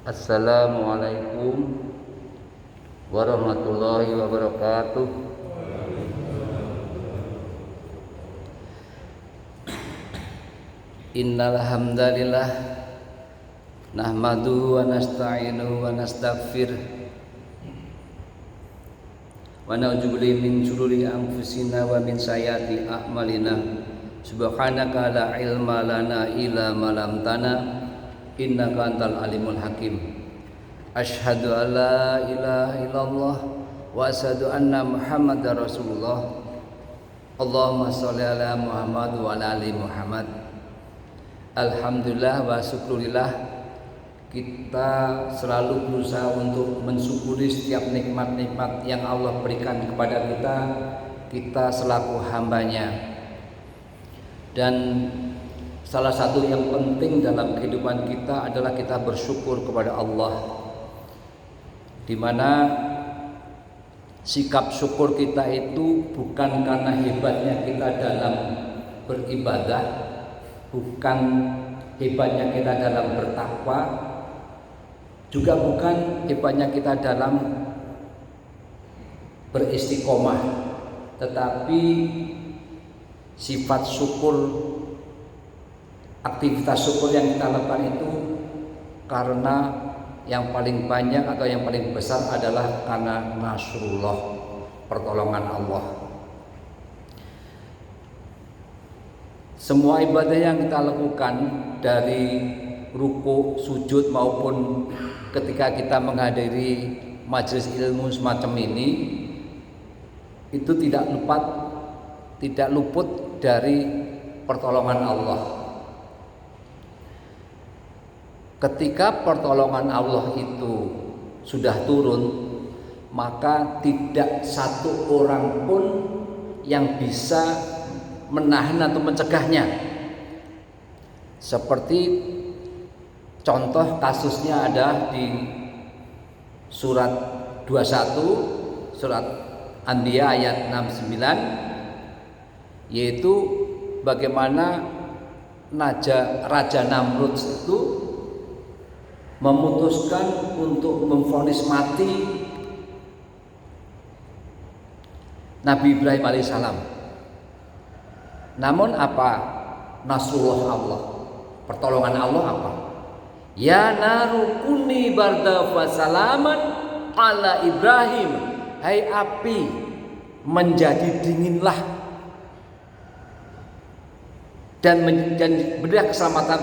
Assalamualaikum warahmatullahi wabarakatuh. Innal hamdalillah nahmaduhu wa nasta'inuhu wa nastaghfir wa na'udzu billahi min shururi anfusina wa min sayyiati a'malina. Subhanaka la ilma lana illa ma 'allamtana innaka antal alimul hakim. Asyhadu an la ilaha illallah wa asyhadu anna muhammadar rasulullah. Allahumma sholli ala Muhammad wa ala ali Muhammad. Alhamdulillah wa syukurillah, kita selalu berusaha untuk mensyukuri setiap nikmat-nikmat yang Allah berikan kepada kita selaku hambanya. Dan salah satu yang penting dalam kehidupan kita adalah kita bersyukur kepada Allah, di mana sikap syukur kita itu bukan karena hebatnya kita dalam beribadah, bukan hebatnya kita dalam bertakwa, juga bukan hebatnya kita dalam beristiqomah, tetapi sifat syukur, aktivitas syukur yang kita lakukan itu karena yang paling banyak atau yang paling besar adalah karena nasrullah, pertolongan Allah. Semua ibadah yang kita lakukan, dari ruku, sujud maupun ketika kita menghadiri majelis ilmu semacam ini, itu tidak luput dari pertolongan Allah. Ketika pertolongan Allah itu sudah turun, maka tidak satu orang pun yang bisa menahan atau mencegahnya. Seperti contoh kasusnya ada di surat 21, surat Anbiya ayat 69, yaitu bagaimana Raja Namrud itu memutuskan untuk memvonis mati Nabi Ibrahim alaihissalam. Namun apa nasrullah Allah, pertolongan Allah apa? Ya naru kuni barda wa salaman ala Ibrahim, hai api menjadi dinginlah dan berilah keselamatan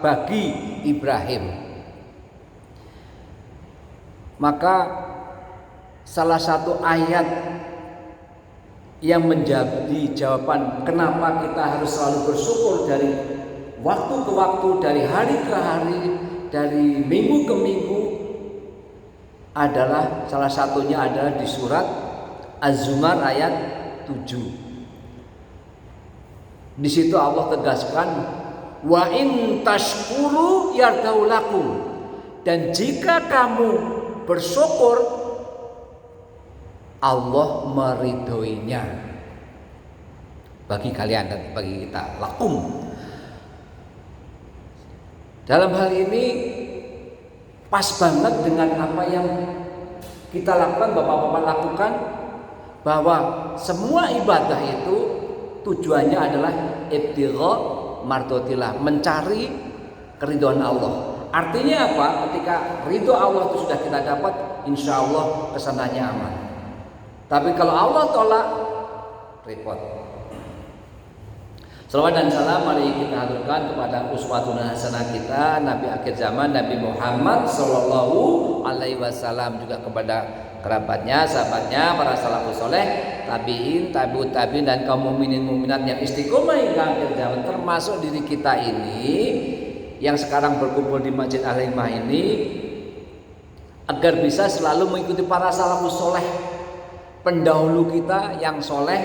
bagi Ibrahim. Maka salah satu ayat yang menjadi jawaban kenapa kita harus selalu bersyukur dari waktu ke waktu, dari hari ke hari, dari minggu ke minggu, adalah salah satunya adalah di surat Az-Zumar ayat 7. Di situ Allah tegaskan, wa in tashkuru yardahu lakum, dan jika kamu bersyukur, Allah meridhoinya bagi kalian dan bagi kita. Lakum. Dalam hal ini pas banget dengan apa yang kita lakukan, Bapak-bapak lakukan, bahwa semua ibadah itu tujuannya adalah ibtigha mardotillah, mencari keridhaan Allah. Artinya apa? Ketika ridho Allah itu sudah kita dapat, insya Allah kesananya aman. Tapi kalau Allah tolak, repot. Salawat dan salam mari kita haturkan kepada uswatun hasanah kita, Nabi akhir zaman, Nabi Muhammad sallallahu alaihi wasallam, juga kepada kerabatnya, sahabatnya, para salafus soleh, tabiin, tabiut tabiin, dan kaum mukminin mukminat yang istiqomah hingga akhir zaman, termasuk diri kita ini yang sekarang berkumpul di Masjid Al-Hikmah ini, agar bisa selalu mengikuti para salafus soleh, pendahulu kita yang soleh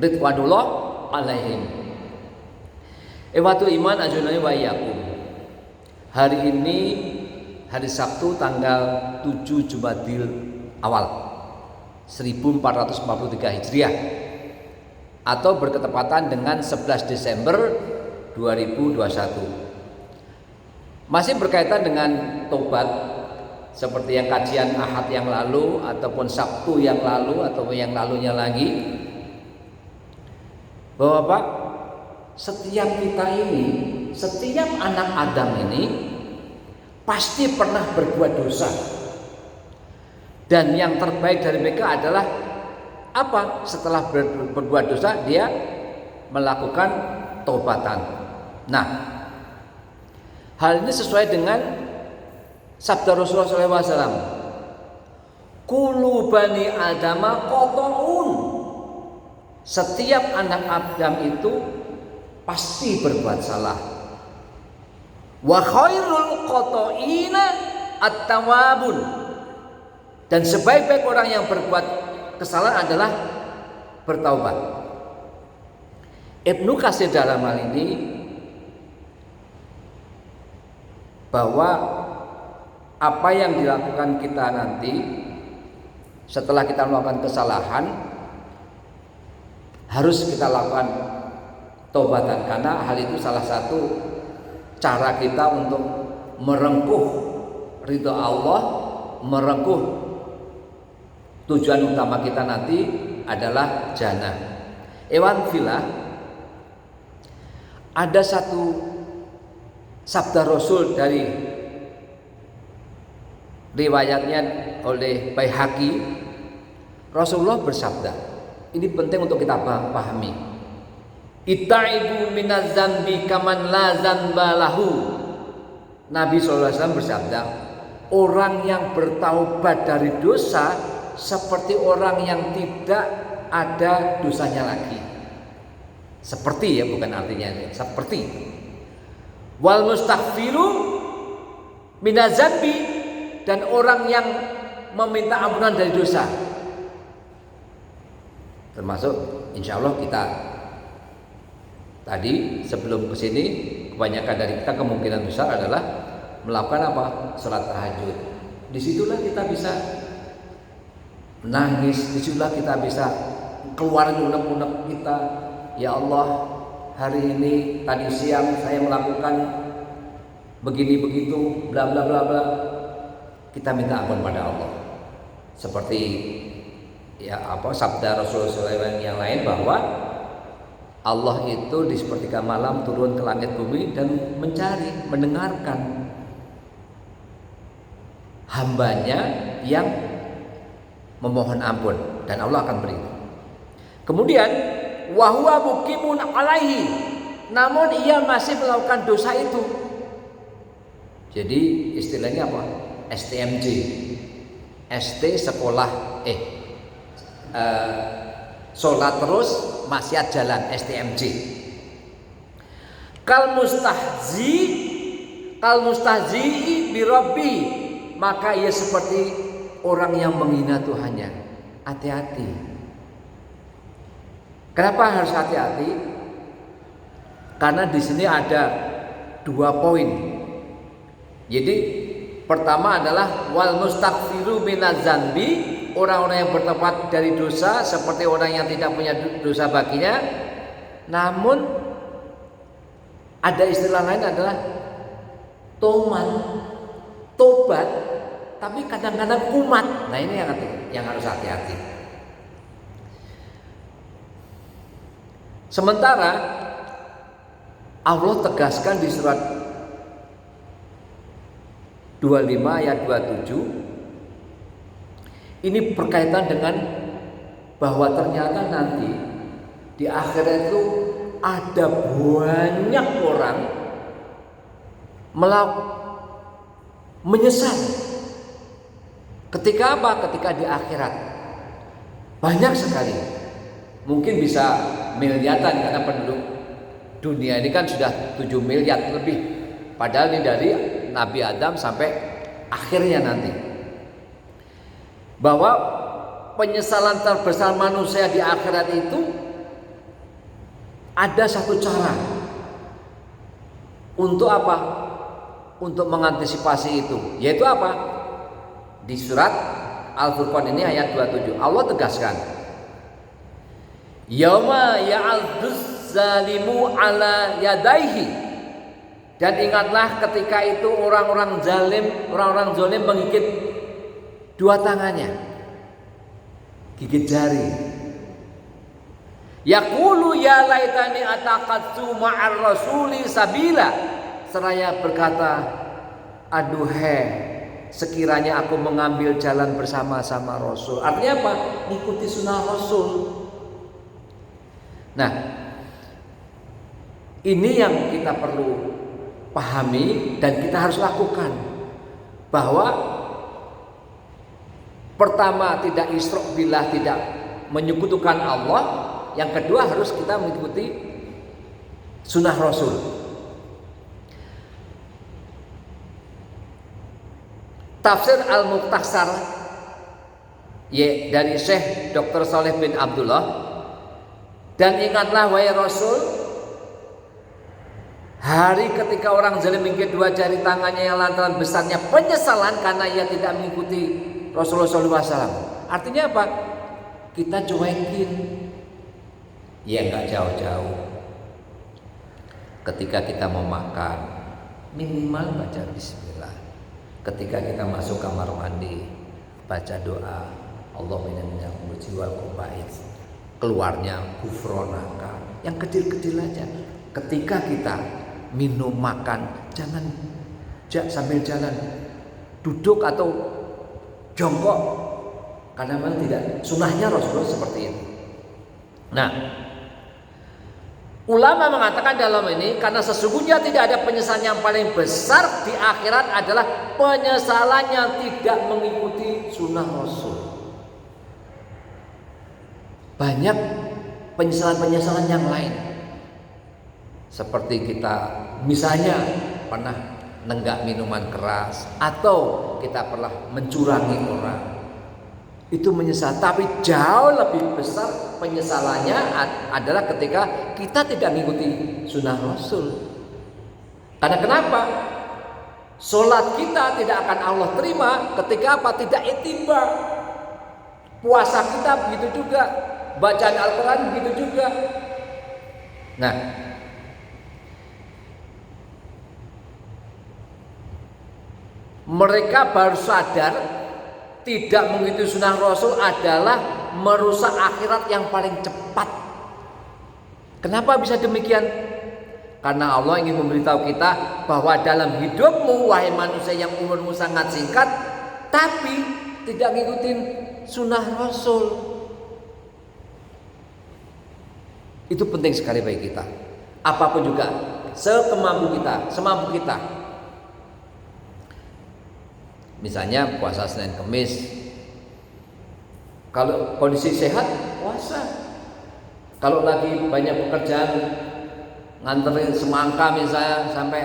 ridwanullah alaihim. Ikhwatul iman ajunani wa iyyakum. Hari ini hari Sabtu tanggal 7 Jumadil Awal 1443 Hijriah, atau berketepatan dengan 11 Desember 2021. Masih berkaitan dengan tobat, seperti yang kajian Ahad yang lalu ataupun Sabtu yang lalu ataupun yang lalunya lagi, bahwa Pak, setiap kita ini, setiap anak Adam ini pasti pernah berbuat dosa. Dan yang terbaik dari mereka adalah apa? Setelah berbuat dosa, dia melakukan taubatan. Nah, hal ini sesuai dengan sabda Rasulullah SAW. Kullu bani adama qota'un. Setiap anak Adam itu pasti berbuat salah. Wa khairul qota'ina at-tawabun. Dan sebaik-baik orang yang berbuat kesalahan adalah bertaubat. Ibnu Katsir dalam hal ini bahwa apa yang dilakukan kita nanti setelah kita melakukan kesalahan harus kita lakukan taubatan, karena hal itu salah satu cara kita untuk merengkuh ridha Allah, merengkuh tujuan utama kita nanti adalah jannah. Ewan filah, ada satu sabda Rasul dari riwayatnya oleh Baihaqi. Rasulullah bersabda, ini penting untuk kita pahami. Ittaibu minaz zanbi kaman la zanba lahu. Nabi SAW bersabda, orang yang bertaubat dari dosa seperti orang yang tidak ada dosanya lagi. Seperti, ya, bukan artinya seperti. Wal mustaghfiru minaz zanbi, dan orang yang meminta ampunan dari dosa. Termasuk insya Allah kita tadi sebelum kesini, kebanyakan dari kita kemungkinan besar adalah melakukan apa? Salat tahajud. Disitulah kita bisa menangis, disitulah kita bisa keluar unek-unek kita. Ya Allah, hari ini tadi siang saya melakukan begini begitu, bla bla bla bla. Kita minta ampun pada Allah. Seperti sabda Rasulullah yang lain, bahwa Allah itu di sepertiga malam turun ke langit bumi dan mencari, mendengarkan hambanya yang memohon ampun, dan Allah akan beri. Kemudian wahwa mukimun alaihi, namun ia masih melakukan dosa itu. Jadi istilahnya apa? STMJ, ST sekolah sholat terus maksiat jalan, STMJ. Kal mustahzi bi rabbi, maka ia seperti orang yang menghina Tuhannya. Hati-hati. Kenapa harus hati-hati? Karena di sini ada 2 poin. Jadi pertama adalah wal mustaghfiru minaz zanbi, orang-orang yang bertobat dari dosa seperti orang yang tidak punya dosa baginya. Namun ada istilah lain adalah tobat, tapi kadang-kadang kumat. Nah, ini yang harus hati-hati. Sementara Allah tegaskan di surat 25 ayat 27, ini berkaitan dengan bahwa ternyata nanti di akhirat itu ada banyak orang menyesal. Ketika apa? Ketika di akhirat. Banyak sekali. Mungkin bisa miliaran, karena penduduk dunia ini kan sudah 7 miliar lebih. Padahal ini dari Nabi Adam sampai akhirnya nanti. Bahwa penyesalan terbesar manusia di akhirat itu ada satu cara. Untuk apa? Untuk mengantisipasi itu. Yaitu apa? Di surat Al-Furqan ini ayat 27 Allah tegaskan, yauma ya'adzuz zalimu ala yadaihi, Dan ingatlah ketika itu orang-orang zalim menggigit dua tangannya, gigit jari. Yaqulu ya laitani ataqattu ma'ar rasuli sabila. Seraya berkata, aduh sekiranya aku mengambil jalan bersama-sama Rasul. Artinya apa? Ikuti sunnah Rasul. Nah, ini yang kita perlu pahami dan kita harus lakukan. Bahwa pertama, tidak isyrok billah, tidak menyekutukan Allah. Yang kedua, harus kita mengikuti sunnah Rasul. Tafsir Al-Mukhtasar dari Syekh Dr. Saleh bin Abdullah. Dan ingatlah wahai Rasul, hari ketika orang zalim menggigit dua jari tangannya yang lantaran besarnya penyesalan karena ia tidak mengikuti Rasulullah SAW. Artinya apa? Kita cuekin. Ya nggak jauh-jauh. Ketika kita mau makan, minimal baca bismillah. Ketika kita masuk kamar mandi, baca doa Allahumma inni wal qaba'is. Keluarnya gufronaka. Yang kecil-kecil aja. Ketika kita minum makan, jangan sambil jalan, duduk atau jongkok, karena memang tidak sunnahnya Rasulullah seperti itu. Nah, ulama mengatakan dalam ini, karena sesungguhnya tidak ada penyesalan yang paling besar di akhirat adalah penyesalan yang tidak mengikuti sunnah Rasul. Banyak penyesalan-penyesalan yang lain. Seperti kita misalnya pernah nenggak minuman keras, atau kita pernah mencurangi orang. Itu menyesal, tapi jauh lebih besar penyesalannya adalah ketika kita tidak mengikuti sunnah Rasul. Karena kenapa? Sholat kita tidak akan Allah terima ketika apa? Tidak ittiba. Puasa kita begitu juga, bacaan Al-Quran begitu juga. Nah, mereka baru sadar tidak mengikuti sunnah Rasul adalah merusak akhirat yang paling cepat. Kenapa bisa demikian? Karena Allah ingin memberitahu kita bahwa dalam hidupmu, wahai manusia yang umurmu sangat singkat, tapi tidak ngikutin sunnah Rasul. Itu penting sekali bagi kita. Apapun juga, semampu kita. Misalnya puasa Senin Kemis. Kalau kondisi sehat, puasa. Kalau lagi banyak pekerjaan, nganterin semangka misalnya sampai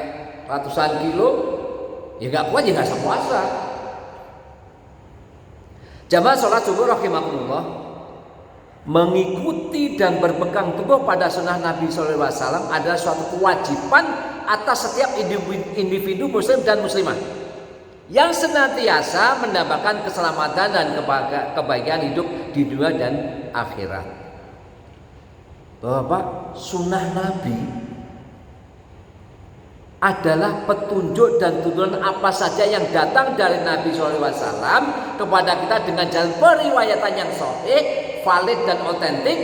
ratusan kilo, ya nggak kuat, ya nggak usah puasa. Jamaah sholat subuh rahimakumullah, mengikuti dan berpegang teguh pada sunnah Nabi SAW adalah suatu kewajiban atas setiap individu muslim dan muslimah yang senantiasa mendapatkan keselamatan dan kebahagiaan hidup di dunia dan akhirat. Bahwa sunnah Nabi adalah petunjuk dan tuntunan apa saja yang datang dari Nabi SAW kepada kita dengan jalan periwayatan yang sahih, valid dan otentik,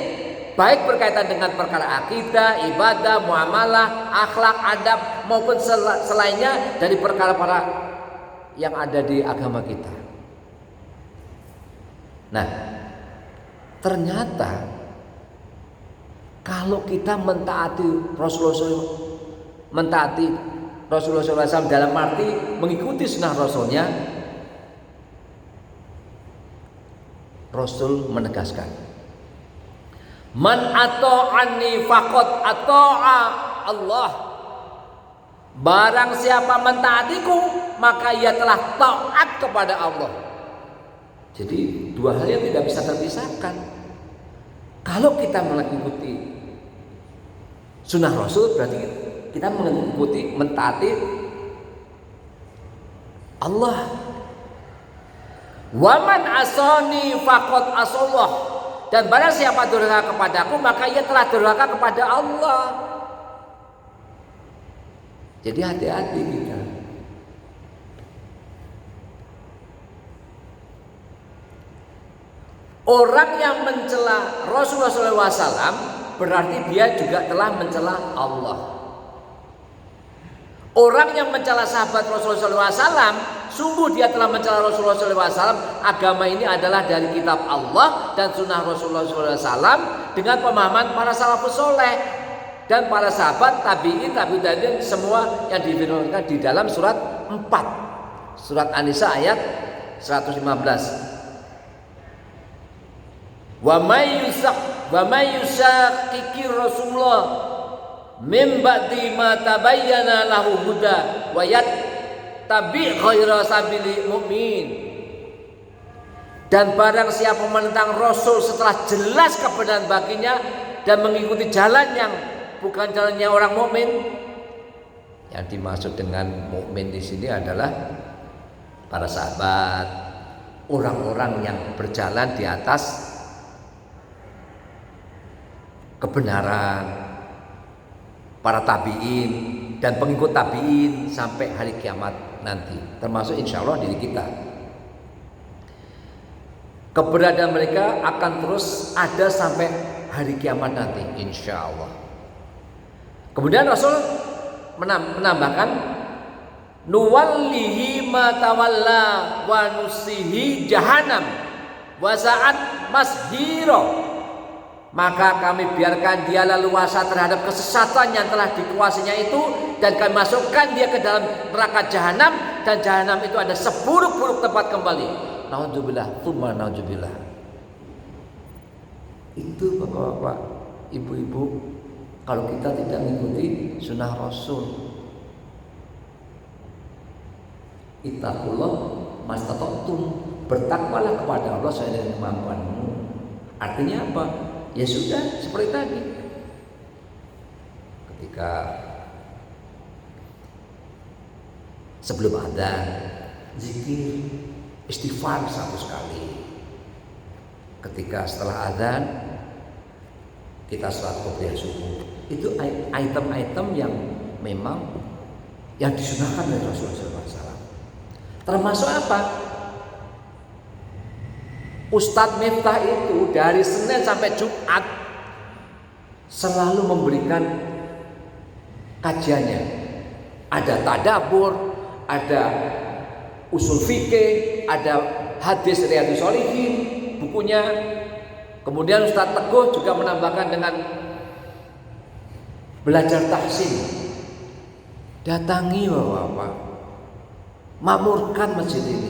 baik berkaitan dengan perkara akidah, ibadah, muamalah, akhlak, adab maupun selainnya dari perkara-perkara yang ada di agama kita. Nah, ternyata kalau kita mentaati Rasulullah SAW dalam arti mengikuti sunnah Rasulnya, Rasul menegaskan, man ata'ani faqad ata'a Allah. Barang siapa mentaatiku, maka ia telah taat kepada Allah. Jadi dua hal yang tidak bisa terpisahkan. Kalau kita mengikuti sunnah Rasul, berarti kita mengikuti, mentaati Allah. Waman asani faqad asallah. Dan barang siapa durhaka kepadaku, maka ia telah durhaka kepada Allah. Jadi hati-hati kita. Orang yang mencela Rasulullah SAW berarti dia juga telah mencela Allah. Orang yang mencela sahabat Rasulullah SAW, sungguh dia telah mencela Rasulullah SAW. Agama ini adalah dari kitab Allah dan sunnah Rasulullah SAW dengan pemahaman para salafus soleh dan para sahabat, tabi'in, tabi'in, semua yang difirmankan di dalam surat 4, surat An-Nisa ayat 115. Wa may yushaqiqir Rasulullah min ba'di ma tabayyana lahu huda wa yattabi' ghaira sabilil mu'min. Dan barang siapa menentang Rasul setelah jelas kebenaran baginya dan mengikuti jalan yang bukan jalannya orang mukmin. Yang dimaksud dengan mukmin di sini adalah para sahabat, orang-orang yang berjalan di atas kebenaran, para tabi'in dan pengikut tabi'in sampai hari kiamat nanti, termasuk insya Allah diri kita. Keberadaan mereka akan terus ada sampai hari kiamat nanti, insya Allah. Kemudian Rasul menambahkan, nuwallihi ma tawalla wa nusihi jahannam wa sa'at mashiro. Maka kami biarkan dia leluasa terhadap kesesatan yang telah dikuasainya itu, dan kami masukkan dia ke dalam neraka jahanam, dan jahanam itu ada seburuk-buruk tempat kembali. Naudzubillah, tsumma naudzubillah. Itu bapak-bapak, ibu-ibu, kalau kita tidak mengikuti sunnah Rasul. Ittaqullah mastata'tum, bertakwalah kepada Allah sesuai dengan kemampuanmu. Artinya apa? Ya sudah, seperti tadi. Ketika sebelum adzan, zikir, istighfar 100 kali. Ketika setelah adzan, kita sholat qobliyah subuh. Itu item-item yang memang yang disunahkan oleh Rasulullah SAW. Termasuk apa? Ustadz Miftah itu dari Senin sampai Jumat selalu memberikan kajiannya. Ada tadabbur, ada usul fikih, ada hadis Riyadhus Shalihin, bukunya. Kemudian Ustadz Teguh juga menambahkan dengan belajar tahsin. Datangi bapak-bapak, makmurkan masjid ini.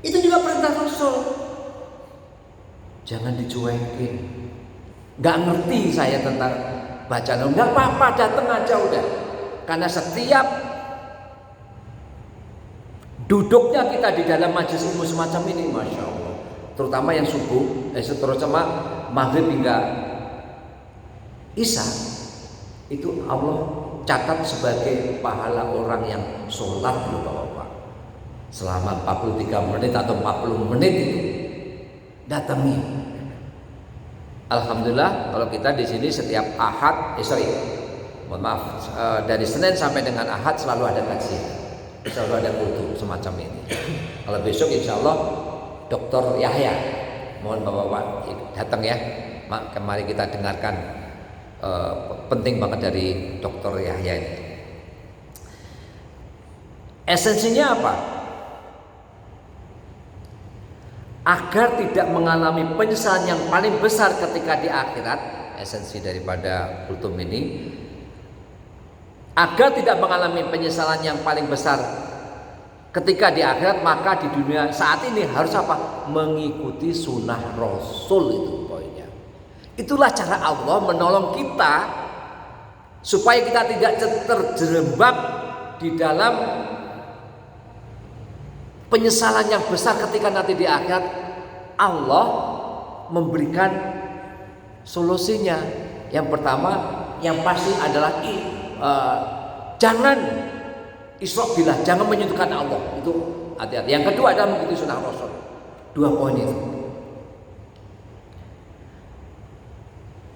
Itu juga perintah Rasul. Jangan dicuekin. Gak ngerti saya tentang bacaan, gak apa-apa, datang aja udah. Karena setiap duduknya kita di dalam majelis ilmu semacam ini, masya Allah, terutama yang subuh, terutama maghrib hingga isya, itu Allah catat sebagai pahala orang yang sholat dulu bapak-bapak selama 43 menit atau 40 menit itu. Datangi. Alhamdulillah kalau kita di sini setiap Ahad, dari Senin sampai dengan Ahad selalu ada kajian, selalu ada kutu semacam ini. Kalau besok insya Allah Dr. Yahya, mohon bapak-bapak datang ya. Mari kita dengarkan penting banget dari Dr. Yahya ini. Esensinya apa? Agar tidak mengalami penyesalan yang paling besar ketika di akhirat. Esensi daripada kultum ini, agar tidak mengalami penyesalan yang paling besar ketika di akhirat, maka di dunia saat ini harus apa? Mengikuti sunnah Rasul. Itu poinnya. Itulah cara Allah menolong kita supaya kita tidak terjerembab di dalam penyesalan yang besar ketika nanti di akhirat. Allah memberikan solusinya. Yang pertama, yang pasti adalah jangan isyrok billah, jangan menyentuhkan Allah. Itu hati-hati. Yang kedua adalah mengikuti sunnah Rasul. 2 poin itu,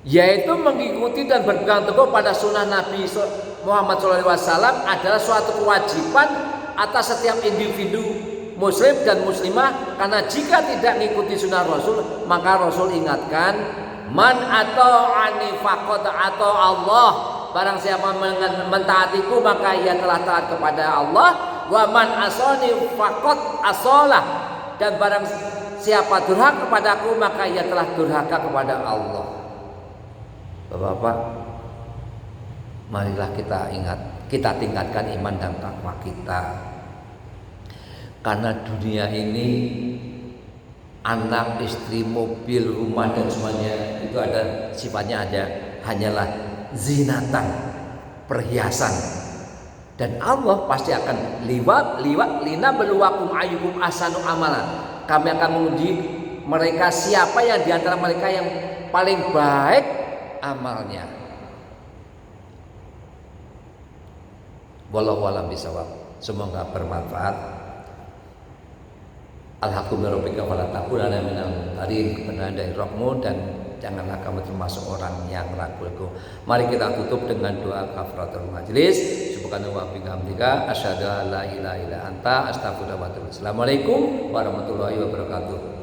yaitu mengikuti dan berpegang teguh pada sunnah Nabi Muhammad SAW adalah suatu kewajiban atas setiap individu muslim dan muslimah, karena jika tidak mengikuti sunnah Rasul maka Rasul ingatkan, man atau anifakot atau Allah, barang siapa mentaatiku maka ia telah taat kepada Allah, wa man asoni fakot asolah, dan barang siapa durhaka kepadaku maka ia telah durhaka kepada Allah. Bapak-bapak, marilah kita ingat, kita tingkatkan iman dan takwa kita. Karena dunia ini, anak, istri, mobil, rumah dan semuanya itu ada sifatnya hanyalah zinatan, perhiasan. Dan Allah pasti akan liwat lina beluwakum ayyukum ahsanu amalan. Kami akan menguji mereka siapa yang di antara mereka yang paling baik amalnya. Wallahu a'lam bishawab. Semoga bermanfaat. Alhamdulillah rabbika fala takunanna minal mumtarin, kebenaran dari Rabbmu dan janganlah kamu termasuk orang yang ragu-ragu. Mari kita tutup dengan doa kafaratul majlis. Subhanallah wa bihamdika asyhadu an la ilaha illa anta astaghfiruka wa atubu ilaik. Assalamualaikum warahmatullahi wabarakatuh.